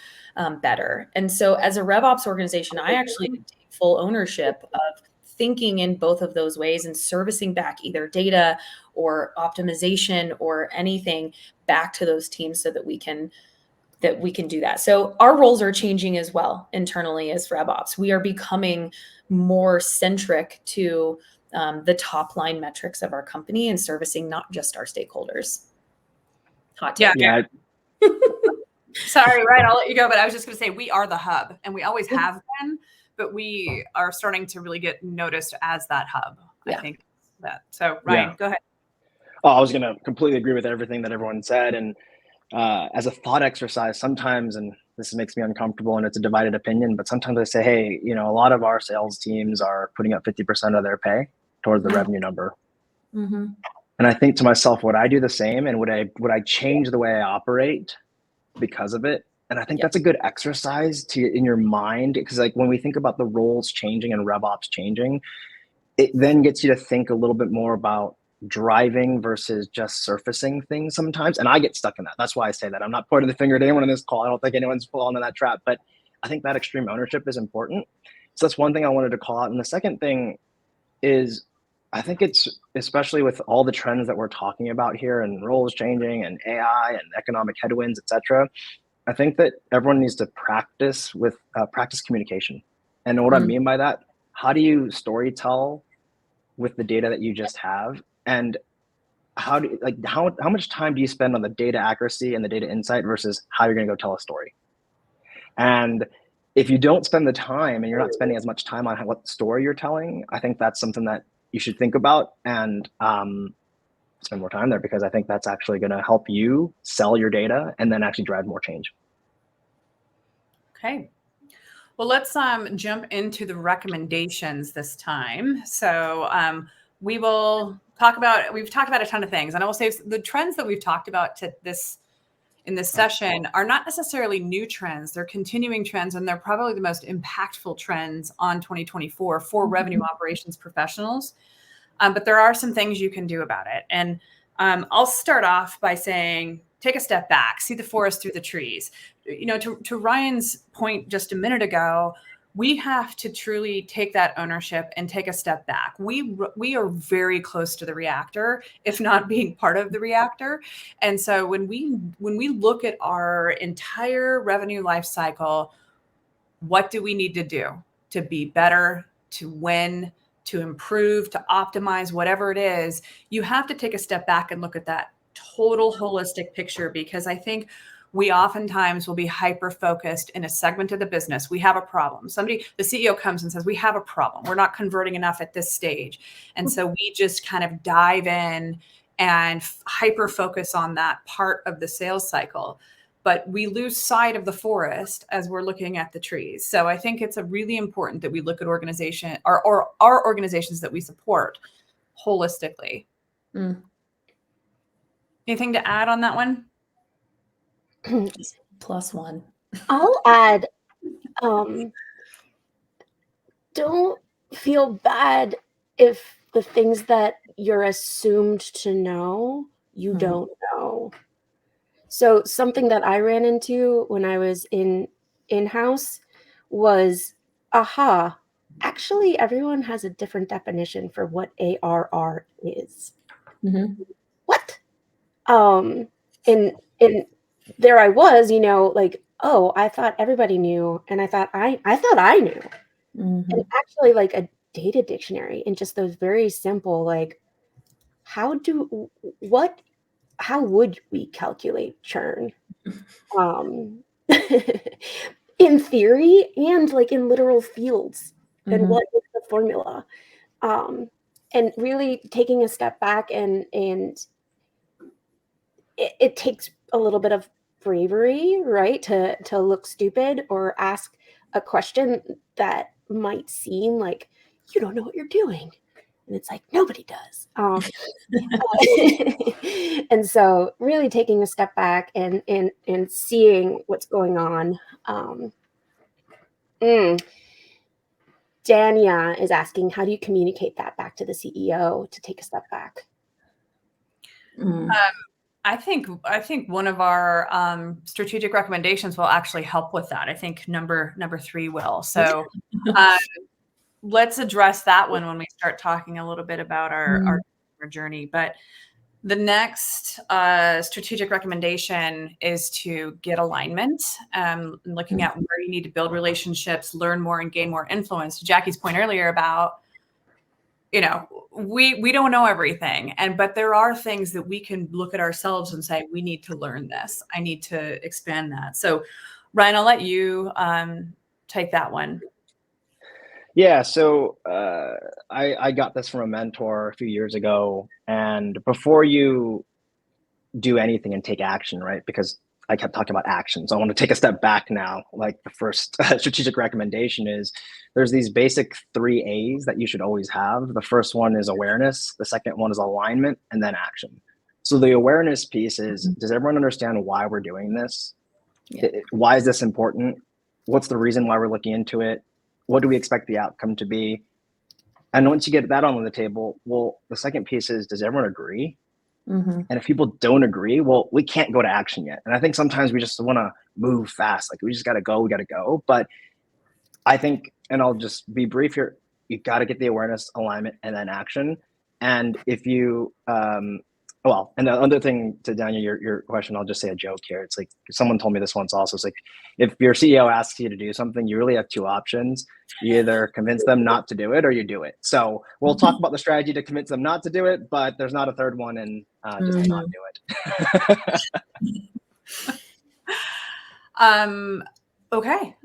better. And so as a RevOps organization, I actually take full ownership of thinking in both of those ways and servicing back either data or optimization or anything back to those teams so that we can do that. So our roles are changing as well internally as RevOps. We are becoming more centric to the top line metrics of our company and servicing not just our stakeholders. Hot take. Yeah. Sorry, Ryan, I'll let you go, but I was just going to say we are the hub, and we always have been, but we are starting to really get noticed as that hub. Yeah. I think that. So Ryan, go ahead. Oh, I was going to completely agree with everything that everyone said. And as a thought exercise, sometimes, and this makes me uncomfortable and it's a divided opinion, but sometimes I say, hey, you know, a lot of our sales teams are putting up 50% of their pay towards the revenue number. Mm-hmm. And I think to myself, would I do the same? And would I change the way I operate because of it? And I think that's a good exercise in your mind, because like when we think about the roles changing and RevOps changing, it then gets you to think a little bit more about driving versus just surfacing things sometimes. And I get stuck in that. That's why I say that. I'm not pointing the finger at anyone in this call. I don't think anyone's fallen into that trap, but I think that extreme ownership is important. So that's one thing I wanted to call out. And the second thing is, I think it's, especially with all the trends that we're talking about here and roles changing and AI and economic headwinds, et cetera, I think that everyone needs to practice communication. And what I mean by that, how do you storytell with the data that you just have? And how much time do you spend on the data accuracy and the data insight versus how you're going to go tell a story? And if you don't spend the time and you're not spending as much time on what story you're telling, I think that's something that you should think about and spend more time there, because I think that's actually going to help you sell your data and then actually drive more change. Okay. Well, let's jump into the recommendations this time. So we've talked about a ton of things, and I will say the trends that we've talked about in this session are not necessarily new trends. They're continuing trends, and they're probably the most impactful trends on 2024 for revenue operations professionals. But there are some things you can do about it. And I'll start off by saying, take a step back, see the forest through the trees. You know, to Ryan's point just a minute ago, we have to truly take that ownership and take a step back. We are very close to the reactor, if not being part of the reactor. And so when we look at our entire revenue life cycle, what do we need to do to be better, to win, to improve, to optimize, whatever it is? You have to take a step back and look at that total holistic picture, because I think we oftentimes will be hyper-focused in a segment of the business. We have a problem. The CEO comes and says, we have a problem. We're not converting enough at this stage. And so we just kind of dive in and hyper-focus on that part of the sales cycle. But we lose sight of the forest as we're looking at the trees. So I think it's really important that we look at our organizations that we support holistically. Anything to add on that one? +1. I'll add, don't feel bad if the things that you're assumed to know, you don't know. So something that I ran into when I was in-house was, actually everyone has a different definition for what ARR is. What? And there I was, like, oh, I thought everybody knew, and I thought I knew. And actually, like, a data dictionary and just those very simple, like, how would we calculate churn? In theory and like in literal fields, and what is the formula? And really taking a step back, and it takes a little bit of bravery, right, to look stupid or ask a question that might seem like you don't know what you're doing, and it's like nobody does. And so really taking a step back and seeing what's going on. Dania is asking, how do you communicate that back to the CEO to take a step back? I think one of our strategic recommendations will actually help with that. I think number 3 will. So let's address that one when we start talking a little bit about our journey. But the next strategic recommendation is to get alignment, looking at where you need to build relationships, learn more, and gain more influence. To Jackie's point earlier about, we don't know everything, but there are things that we can look at ourselves and say, we need to learn this. I need to expand that. So Ryan, I'll let you take that one. Yeah, so I got this from a mentor a few years ago, and before you do anything and take action, right? Because I kept talking about action, so I want to take a step back now. Like the first strategic recommendation is there's these basic 3 A's that you should always have. The first one is awareness, the second one is alignment, and then action. So the awareness piece is, does everyone understand why we're doing this? Yeah. Why is this important? What's the reason why we're looking into it? What do we expect the outcome to be? And once you get that on the table, well, the second piece is, does everyone agree? And if people don't agree, well, we can't go to action yet. And I think sometimes we just want to move fast. Like we just got to go. But I think, and I'll just be brief here, you've got to get the awareness, alignment, and then action. And if you, and the other thing to Daniel, your question, I'll just say a joke here. It's like, someone told me this once also. It's like, if your CEO asks you to do something, you really have 2 options. You either convince them not to do it or you do it. So we'll talk about the strategy to convince them not to do it, but there's not a third one, and just not do it. Okay.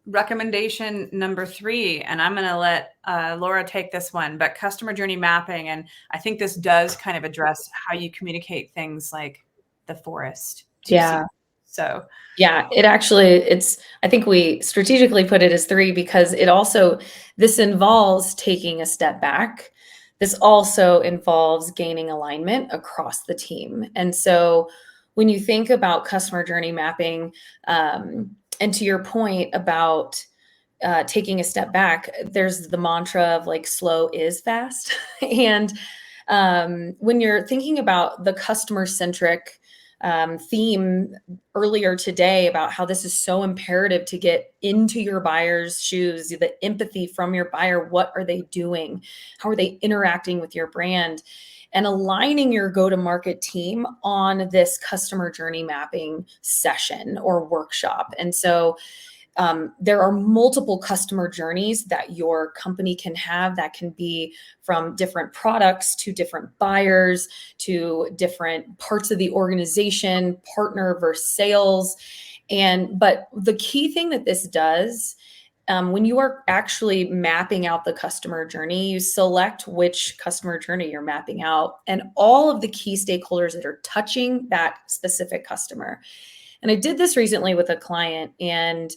Recommendation number 3, and I'm going to let Laura take this one, but customer journey mapping. And I think this does kind of address how you communicate things like the forest. Yeah. So yeah, I think we strategically put it as 3 because this involves taking a step back. This also involves gaining alignment across the team. And so when you think about customer journey mapping, and to your point about taking a step back, there's the mantra of like slow is fast. And when you're thinking about the customer-centric theme earlier today about how this is so imperative to get into your buyer's shoes, the empathy from your buyer, what are they doing? How are they interacting with your brand? And aligning your go-to-market team on this customer journey mapping session or workshop. And so there are multiple customer journeys that your company can have that can be from different products to different buyers to different parts of the organization, partner versus sales. But the key thing that this does, when you are actually mapping out the customer journey, you select which customer journey you're mapping out and all of the key stakeholders that are touching that specific customer. And I did this recently with a client, and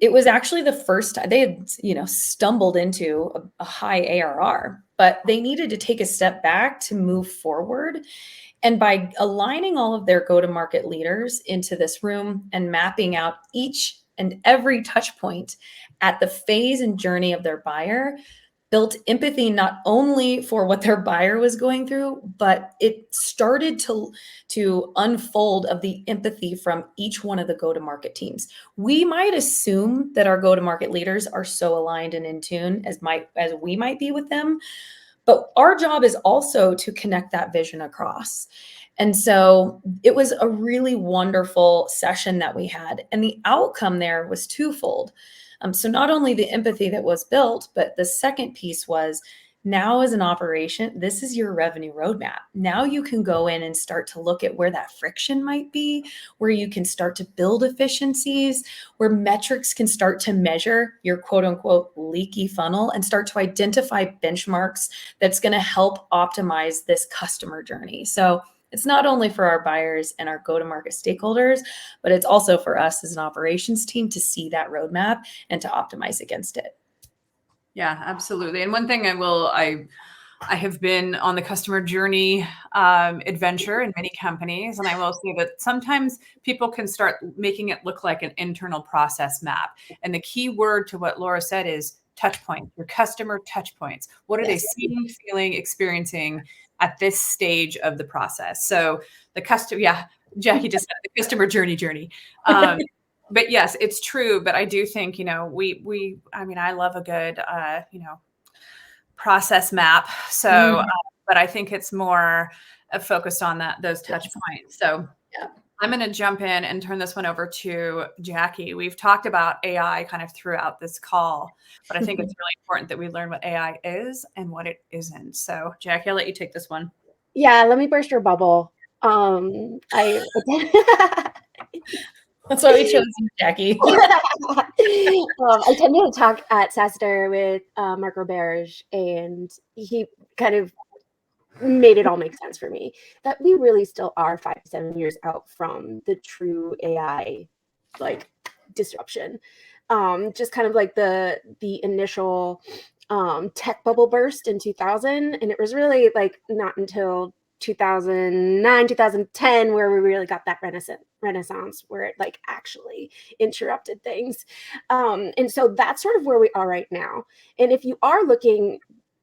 it was actually the first time they had, stumbled into a high ARR, but they needed to take a step back to move forward. And by aligning all of their go-to-market leaders into this room and mapping out each and every touch point at the phase and journey of their buyer, built empathy not only for what their buyer was going through, but it started to unfold of the empathy from each one of the go-to-market teams. We might assume that our go-to-market leaders are so aligned and in tune as we might be with them, but our job is also to connect that vision across. And so it was a really wonderful session that we had. And the outcome there was twofold. So not only the empathy that was built, but the second piece was, now as an operation, this is your revenue roadmap. Now you can go in and start to look at where that friction might be, where you can start to build efficiencies, where metrics can start to measure your quote unquote leaky funnel and start to identify benchmarks that's going to help optimize this customer journey. So it's not only for our buyers and our go-to-market stakeholders, but it's also for us as an operations team to see that roadmap and to optimize against it. Yeah, absolutely. And one thing I have been on the customer journey adventure in many companies, and I will say that sometimes people can start making it look like an internal process map. And the key word to what Laura said is touch points, your customer touch points. What are they seeing, feeling, experiencing at this stage of the process? So the customer, Jackie just said the customer journey. But yes, it's true. But I do think, I love a good, process map. So, but I think it's more focused on those touch points. So I'm going to jump in and turn this one over to Jackie. We've talked about AI kind of throughout this call, but I think it's really important that we learn what AI is and what it isn't. So Jackie, I'll let you take this one. Yeah, let me burst your bubble. That's why we chose you, Jackie. I tended to talk at SaaStr with Mark Roberge, and he kind of made it all make sense for me that we really still are 5 to 7 years out from the true AI disruption. Just kind of like the initial tech bubble burst in 2000, and it was really not until 2009, 2010 where we really got that renaissance where it actually interrupted things. And so that's sort of where we are right now. And if you are looking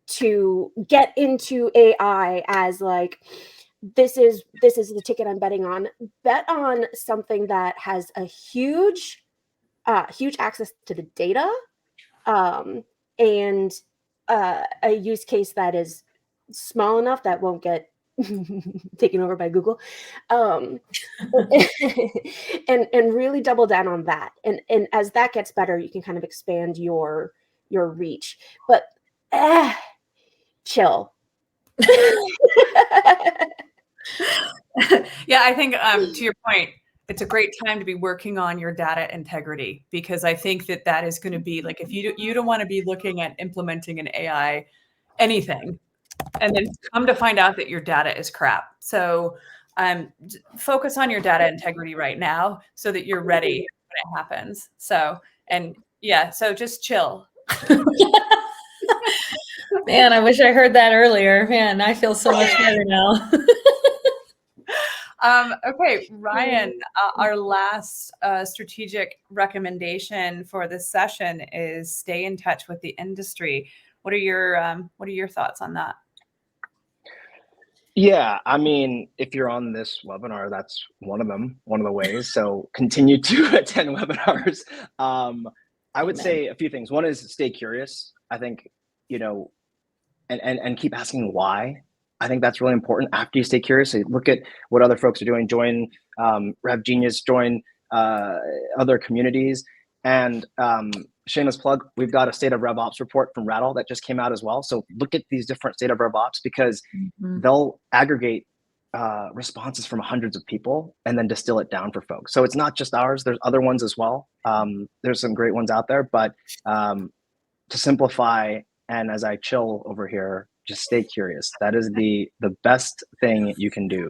to get into AI as this is the ticket I'm betting on, bet on something that has a huge access to the data, and a use case that is small enough that won't get taken over by Google, and really double down on that. And as that gets better, you can kind of expand your reach. But chill. Yeah, I think to your point, it's a great time to be working on your data integrity, because I think that is going to be if you don't want to be looking at implementing an AI anything and then come to find out that your data is crap. So focus on your data integrity right now so that you're ready when it happens. So just chill. Man, I wish I heard that earlier. Man, I feel so much better now. Okay, Ryan, our last strategic recommendation for this session is stay in touch with the industry. What are your thoughts on that? Yeah, I mean, if you're on this webinar, that's one of the ways. So continue to attend webinars. I would say a few things. One is stay curious. I think, and keep asking why. I think that's really important. After you stay curious, so look at what other folks are doing. Join Rev Genius, join other communities. And shameless plug, we've got a State of RevOps report from Rattle that just came out as well. So look at these different State of RevOps, because they'll aggregate responses from hundreds of people and then distill it down for folks. So it's not just ours. There's other ones as well. There's some great ones out there. But to simplify, and as I chill over here, just stay curious. That is the best thing you can do.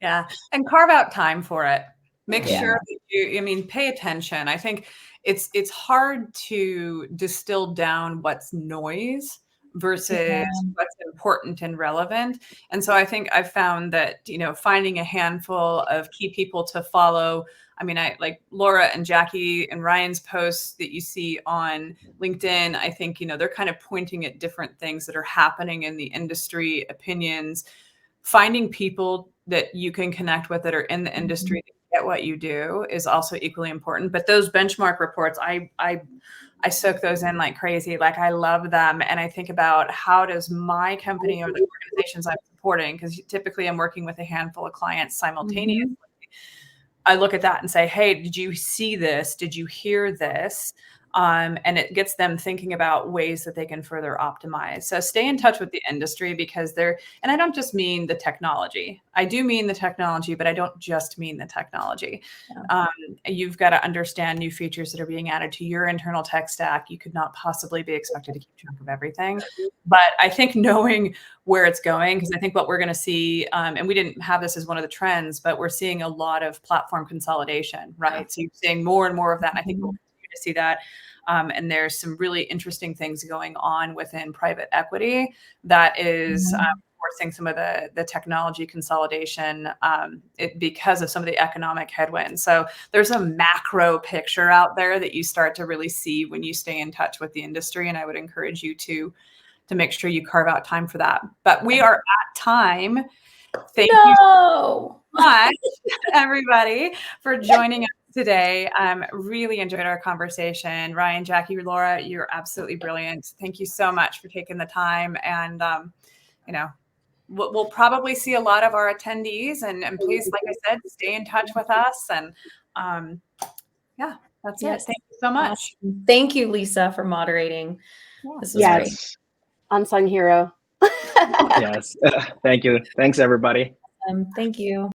Yeah, and carve out time for it. Make sure that pay attention. I think it's hard to distill down what's noise versus what's important and relevant. And so I think I've found that, finding a handful of key people to follow. I mean, I like Laura and Jackie and Ryan's posts that you see on LinkedIn. I think, they're kind of pointing at different things that are happening in the industry, opinions, finding people that you can connect with that are in the industry to get what you do is also equally important. But those benchmark reports, I soak those in like crazy. I love them. And I think about, how does my company or the organizations I'm supporting, because typically I'm working with a handful of clients simultaneously. I look at that and say, hey, did you see this? Did you hear this? And it gets them thinking about ways that they can further optimize. So stay in touch with the industry, because and I don't just mean the technology. I do mean the technology, but I don't just mean the technology. You've got to understand new features that are being added to your internal tech stack. You could not possibly be expected to keep track of everything. But I think knowing where it's going, because I think what we're going to see, and we didn't have this as one of the trends, but we're seeing a lot of platform consolidation, right? So you're seeing more and more of that. And I think we'll continue to see that. And there's some really interesting things going on within private equity that is forcing some of the technology consolidation because of some of the economic headwinds. So there's a macro picture out there that you start to really see when you stay in touch with the industry. And I would encourage you to make sure you carve out time for that. But we are at time. Thank you so much, everybody, for joining us today. Really enjoyed our conversation. Ryan, Jackie, Laura, you're absolutely brilliant. Thank you so much for taking the time. And, we'll probably see a lot of our attendees. And please, like I said, stay in touch with us. And that's it. Thank you so much. Awesome. Thank you, Lisa, for moderating. This was great. Unsung hero. Yes. Thank you. Thanks, everybody. Thank you.